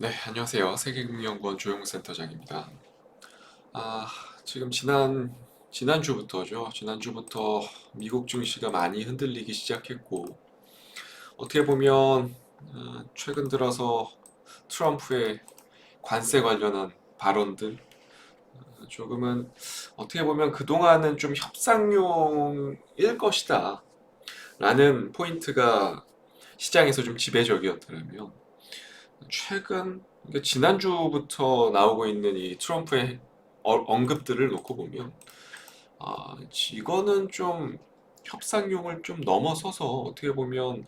네, 안녕하세요. 세계금융연구원 조용센터장입니다. 아, 지금 지난주부터죠. 지난주부터 미국 증시가 많이 흔들리기 시작했고, 어떻게 보면 최근 들어서 트럼프의 관세 관련한 발언들, 조금은 어떻게 보면 그동안은 좀 협상용일 것이다 라는 포인트가 시장에서 좀 지배적이었더라면, 그러니까 지난주부터 나오고 있는 이 트럼프의 언급들을 놓고 보면, 이거는 좀 협상용을 좀 넘어서서 어떻게 보면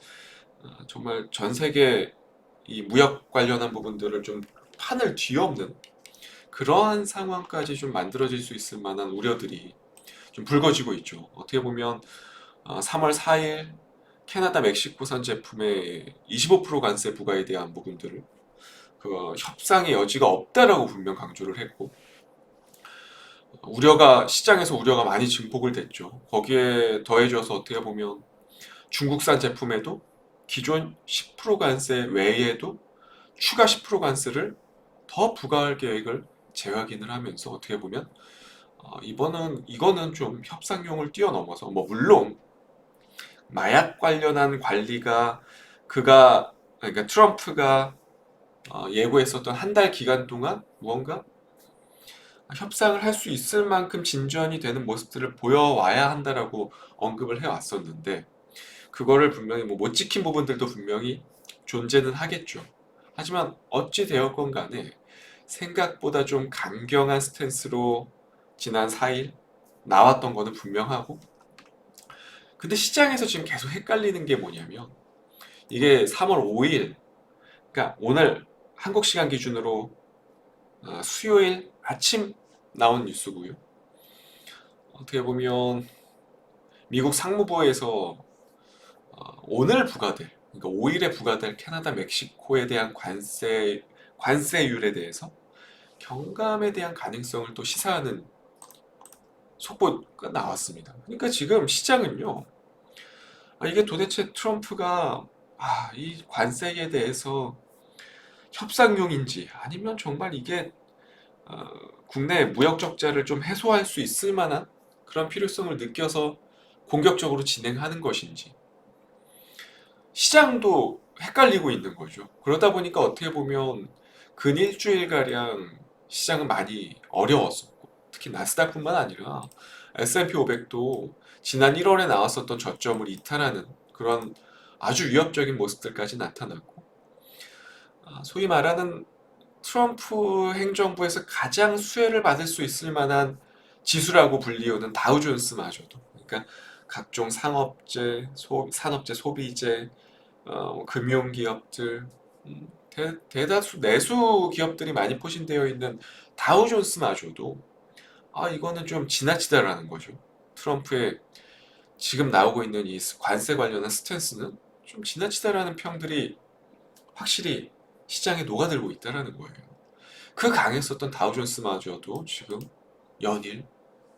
정말 전 세계 이 무역 관련한 부분들을 좀 판을 뒤엎는 그러한 상황까지 좀 만들어질 수 있을 만한 우려들이 좀 불거지고 있죠. 어떻게 보면 3월 4일 캐나다 멕시코산 제품의 25% 관세 부과에 대한 부분들을 그 협상의 여지가 없다라고 분명 강조를 했고, 시장에서 우려가 많이 증폭을 됐죠. 거기에 더해져서 어떻게 보면 중국산 제품에도 기존 10% 관세 외에도 추가 10% 관세를 더 부과할 계획을 재확인을 하면서 어떻게 보면 이거는 좀 협상용을 뛰어넘어서, 뭐 물론 마약 관련한 관리가 그러니까 트럼프가 예고했었던 한 달 기간 동안 무언가 협상을 할 수 있을 만큼 진전이 되는 모습들을 보여와야 한다라고 언급을 해왔었는데, 그거를 분명히 뭐 못 지킨 부분들도 분명히 존재는 하겠죠. 하지만 어찌 되었건 간에 생각보다 좀 강경한 스탠스로 지난 4일 나왔던 거는 분명하고, 근데 시장에서 지금 계속 헷갈리는 게 뭐냐면, 이게 3월 5일, 그러니까 오늘 한국 시간 기준으로 수요일 아침 나온 뉴스고요. 어떻게 보면 미국 상무부에서 오늘 부과될, 그러니까 5일에 부과될 캐나다, 멕시코에 대한 관세율에 대해서 경감에 대한 가능성을 또 시사하는 속보가 나왔습니다. 그러니까 지금 시장은요, 이게 도대체 트럼프가 이 관세에 대해서 협상용인지 아니면 정말 이게 어, 국내 무역 적자를 좀 해소할 수 있을 만한 그런 필요성을 느껴서 공격적으로 진행하는 것인지, 시장도 헷갈리고 있는 거죠. 그러다 보니까 어떻게 보면 근 일주일가량 시장은 많이 어려웠었고, 특히 나스닥뿐만 아니라 S&P 500도 지난 1월에 나왔었던 저점을 이탈하는 그런 아주 위협적인 모습들까지 나타났고, 소위 말하는 트럼프 행정부에서 가장 수혜를 받을 수 있을 만한 지수라고 불리우는 다우존스마저도, 그러니까 각종 산업재, 소비재, 금융기업들, 대다수 내수 기업들이 많이 포진되어 있는 다우존스마저도 이거는 좀 지나치다라는 거죠. 트럼프의 지금 나오고 있는 이 관세 관련한 스탠스는 좀 지나치다라는 평들이 확실히 시장에 녹아들고 있다라는 거예요. 그 강했었던 다우존스마저도 지금 연일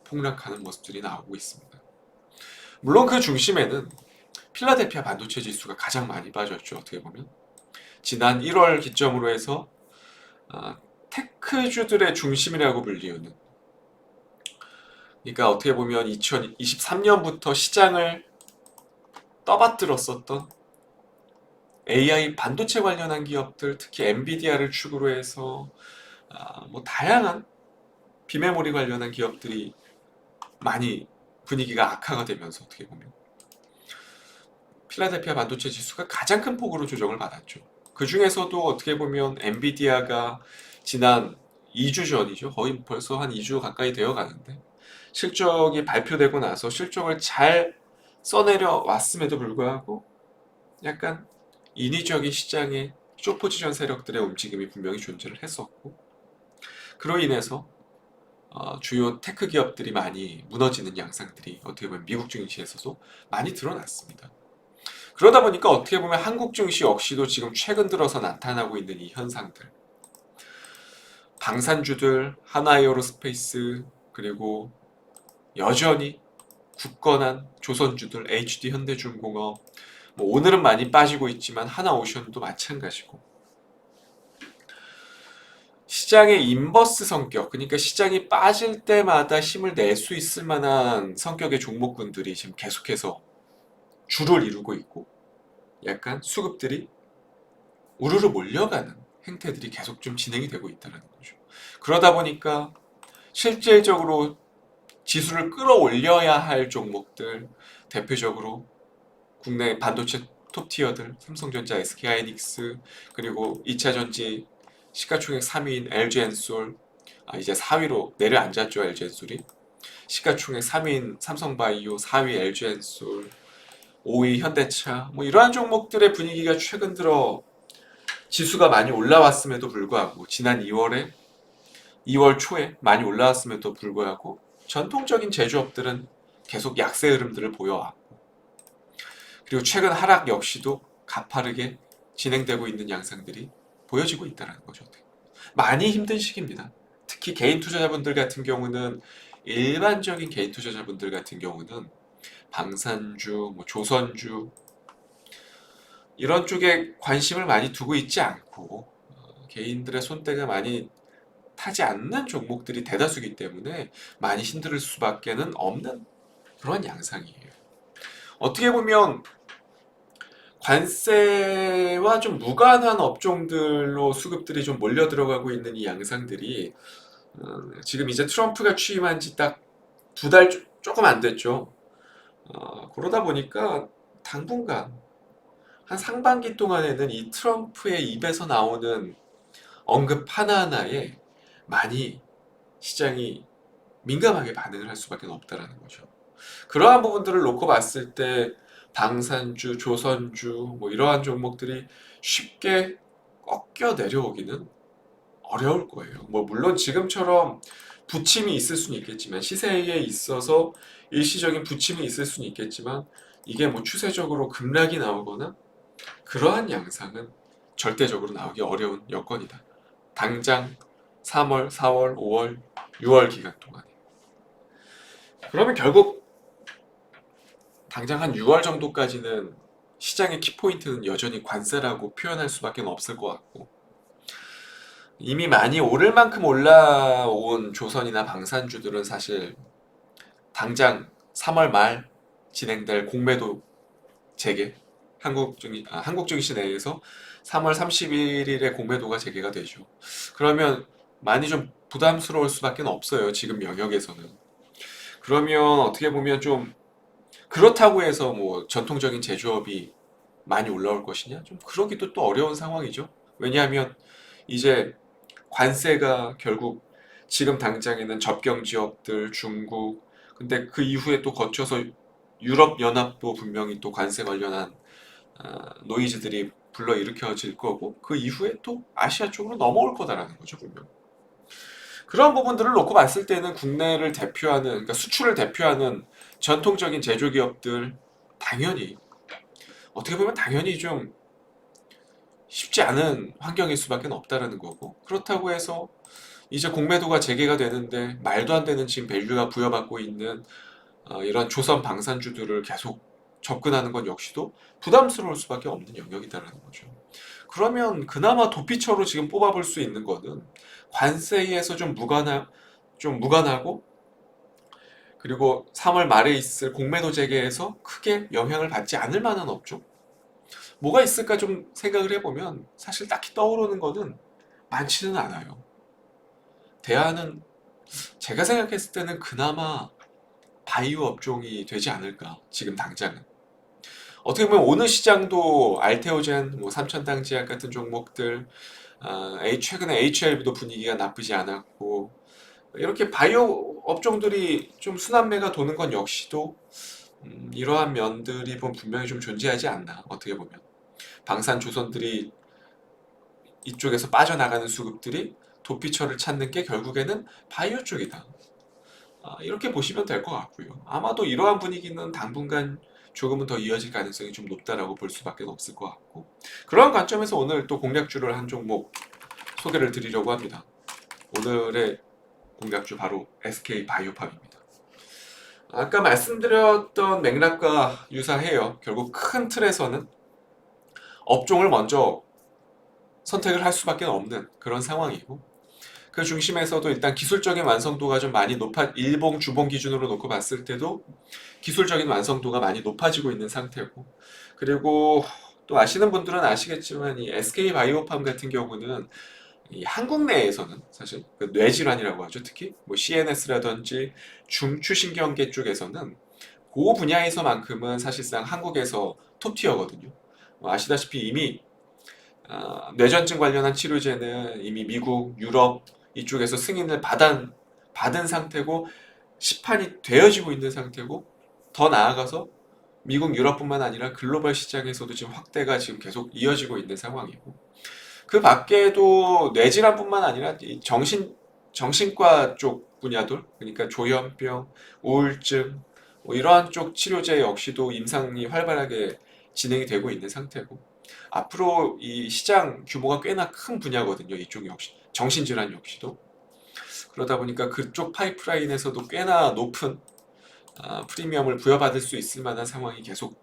폭락하는 모습들이 나오고 있습니다. 물론 그 중심에는 필라델피아 반도체 지수가 가장 많이 빠졌죠. 어떻게 보면 지난 1월 기점으로 해서 테크주들의 중심이라고 불리우는, 그러니까 어떻게 보면 2023년부터 시장을 떠받들었었던 AI 반도체 관련한 기업들, 특히 엔비디아를 축으로 해서 뭐 다양한 비메모리 관련한 기업들이 많이 분위기가 악화가 되면서 어떻게 보면 필라델피아 반도체 지수가 가장 큰 폭으로 조정을 받았죠. 그 중에서도 어떻게 보면 엔비디아가 지난 2주 전이죠. 거의 벌써 한 2주 가까이 되어 가는데, 실적이 발표되고 나서 실적을 잘 써내려 왔음에도 불구하고 약간 인위적인 시장의 쇼포지션 세력들의 움직임이 분명히 존재를 했었고, 그로 인해서 주요 테크 기업들이 많이 무너지는 양상들이 어떻게 보면 미국 증시에서도 많이 드러났습니다. 그러다 보니까 어떻게 보면 한국 증시 역시도 지금 최근 들어서 나타나고 있는 이 현상들, 방산주들, 하나에어로스페이스, 그리고 여전히 굳건한 조선주들, HD 현대중공업, 뭐 오늘은 많이 빠지고 있지만 하나오션도 마찬가지고, 시장의 인버스 성격, 그러니까 시장이 빠질 때마다 힘을 낼 수 있을 만한 성격의 종목군들이 지금 계속해서 줄을 이루고 있고, 약간 수급들이 우르르 몰려가는 행태들이 계속 좀 진행이 되고 있다는 거죠. 그러다 보니까 실질적으로 지수를 끌어올려야 할 종목들, 대표적으로 국내 반도체 톱티어들, 삼성전자, SK하이닉스, 그리고 2차전지 시가총액 3위인 LG엔솔, 이제 4위로 내려앉았죠. LG엔솔이 시가총액 3위인 삼성바이오, 4위 LG엔솔, 5위 현대차, 뭐 이러한 종목들의 분위기가 최근 들어 지수가 많이 올라왔음에도 불구하고, 지난 2월 초에 많이 올라왔음에도 불구하고 전통적인 제조업들은 계속 약세 흐름들을 보여왔고, 그리고 최근 하락 역시도 가파르게 진행되고 있는 양상들이 보여지고 있다는 거죠. 많이 힘든 시기입니다. 특히 개인 투자자분들 같은 경우는, 일반적인 개인 투자자분들 같은 경우는 방산주, 뭐 조선주 이런 쪽에 관심을 많이 두고 있지 않고, 개인들의 손때가 많이 타지 않는 종목들이 대다수이기 때문에 많이 힘들 수밖에는 없는 그런 양상이에요. 어떻게 보면 관세와 좀 무관한 업종들로 수급들이 좀 몰려 들어가고 있는 이 양상들이, 지금 이제 트럼프가 취임한 지 딱 2달 조금 안 됐죠. 그러다 보니까 당분간 한 상반기 동안에는 이 트럼프의 입에서 나오는 언급 하나하나에 많이 시장이 민감하게 반응을 할 수밖에 없다라는 거죠. 그러한 부분들을 놓고 봤을 때 방산주, 조선주 뭐 이러한 종목들이 쉽게 꺾여 내려오기는 어려울 거예요. 뭐 물론 지금처럼 부침이 있을 수는 있겠지만, 시세에 있어서 일시적인 부침이 있을 수는 있겠지만, 이게 뭐 추세적으로 급락이 나오거나 그러한 양상은 절대적으로 나오기 어려운 여건이다. 당장 3월, 4월, 5월, 6월 기간 동안에. 그러면 결국 당장 한 6월 정도까지는 시장의 키포인트는 여전히 관세라고 표현할 수밖에 없을 것 같고, 이미 많이 오를 만큼 올라온 조선이나 방산주들은 사실 당장 3월 말 진행될 공매도 재개, 한국증시 내에서 3월 31일에 공매도가 재개가 되죠. 그러면 많이 좀 부담스러울 수밖에 없어요. 지금 영역에서는. 그러면 어떻게 보면 좀, 그렇다고 해서 뭐 전통적인 제조업이 많이 올라올 것이냐? 좀 그러기도 또 어려운 상황이죠. 왜냐하면 이제 관세가 결국 지금 당장에는 접경 지역들, 중국, 근데 그 이후에 또 거쳐서 유럽연합도 분명히 또 관세 관련한 노이즈들이 불러일으켜질 거고, 그 이후에 또 아시아 쪽으로 넘어올 거다라는 거죠, 분명. 그런 부분들을 놓고 봤을 때는 국내를 대표하는, 그러니까 수출을 대표하는 전통적인 제조기업들, 당연히, 어떻게 보면 당연히 좀 쉽지 않은 환경일 수밖에 없다라는 거고, 그렇다고 해서 이제 공매도가 재개가 되는데 말도 안 되는 지금 밸류가 부여받고 있는 이런 조선 방산주들을 계속 접근하는 건 역시도 부담스러울 수밖에 없는 영역이다라는 거죠. 그러면 그나마 도피처로 지금 뽑아볼 수 있는 거는, 관세에서 좀 무관하고, 그리고 3월 말에 있을 공매도 재개에서 크게 영향을 받지 않을 만한 업종, 뭐가 있을까 좀 생각을 해보면 사실 딱히 떠오르는 거는 많지는 않아요. 대안은 제가 생각했을 때는 그나마 바이오 업종이 되지 않을까, 지금 당장은. 어떻게 보면 오늘 시장도 알테오젠, 뭐 삼천당제약 같은 종목들, 최근에 HLB도 분위기가 나쁘지 않았고, 이렇게 바이오 업종들이 좀 순환매가 도는 건 역시도 이러한 면들이 분명히 좀 존재하지 않나, 어떻게 보면. 방산 조선들이 이쪽에서 빠져나가는 수급들이 도피처를 찾는 게 결국에는 바이오 쪽이다. 이렇게 보시면 될 것 같고요. 아마도 이러한 분위기는 당분간 조금은 더 이어질 가능성이 좀 높다라고 볼 수밖에 없을 것 같고, 그러한 관점에서 오늘 또 공략주를 한 종목 소개를 드리려고 합니다. 오늘의 공략주 바로 SK 바이오팜입니다. 아까 말씀드렸던 맥락과 유사해요. 결국 큰 틀에서는 업종을 먼저 선택을 할 수밖에 없는 그런 상황이고, 그 중심에서도 일단 기술적인 완성도가 좀 많이 일봉, 주봉 기준으로 놓고 봤을 때도 기술적인 완성도가 많이 높아지고 있는 상태고, 그리고 또 아시는 분들은 아시겠지만 이 SK 바이오팜 같은 경우는 이 한국 내에서는 사실 그 뇌질환이라고 하죠. 특히 뭐 CNS라든지 중추신경계 쪽에서는 그 분야에서만큼은 사실상 한국에서 톱티어거든요. 뭐 아시다시피 이미 뇌전증 관련한 치료제는 이미 미국, 유럽 이쪽에서 승인을 받은 상태고 시판이 되어지고 있는 상태고, 더 나아가서 미국, 유럽뿐만 아니라 글로벌 시장에서도 지금 확대가 지금 계속 이어지고 있는 상황이고, 그 밖에도 뇌질환뿐만 아니라 이 정신과 쪽 분야들, 그러니까 조현병, 우울증, 뭐 이러한 쪽 치료제 역시도 임상이 활발하게 진행이 되고 있는 상태고, 앞으로 이 시장 규모가 꽤나 큰 분야거든요. 이쪽 역시 정신질환 역시도. 그러다 보니까 그쪽 파이프라인에서도 꽤나 높은 프리미엄을 부여받을 수 있을 만한 상황이 계속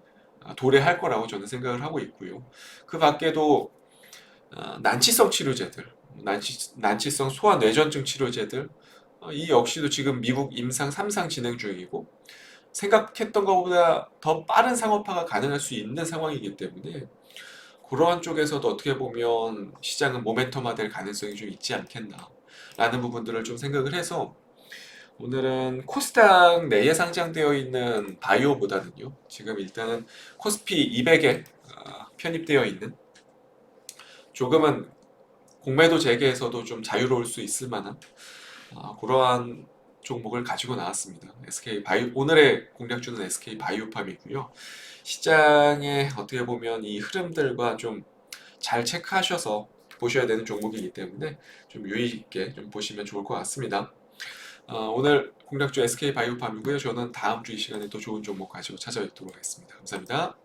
도래할 거라고 저는 생각을 하고 있고요. 그 밖에도 난치성 치료제들, 난치성 소아 뇌전증 치료제들, 이 역시도 지금 미국 임상 3상 진행 중이고, 생각했던 것보다 더 빠른 상업화가 가능할 수 있는 상황이기 때문에 그러한 쪽에서도 어떻게 보면 시장은 모멘텀화 될 가능성이 좀 있지 않겠나 라는 부분들을 좀 생각을 해서, 오늘은 코스닥 내에 상장되어 있는 바이오보다는요, 지금 일단은 코스피 200에 편입되어 있는 조금은 공매도 재개에서도 좀 자유로울 수 있을 만한 그러한 종목을 가지고 나왔습니다. 오늘의 공략주는 SK 바이오팜이고요. 시장에 어떻게 보면 이 흐름들과 좀 잘 체크하셔서 보셔야 되는 종목이기 때문에 좀 유의 있게 좀 보시면 좋을 것 같습니다. 오늘 공략주 SK 바이오팜이고요. 저는 다음 주 이 시간에 또 좋은 종목 가지고 찾아뵙도록 하겠습니다. 감사합니다.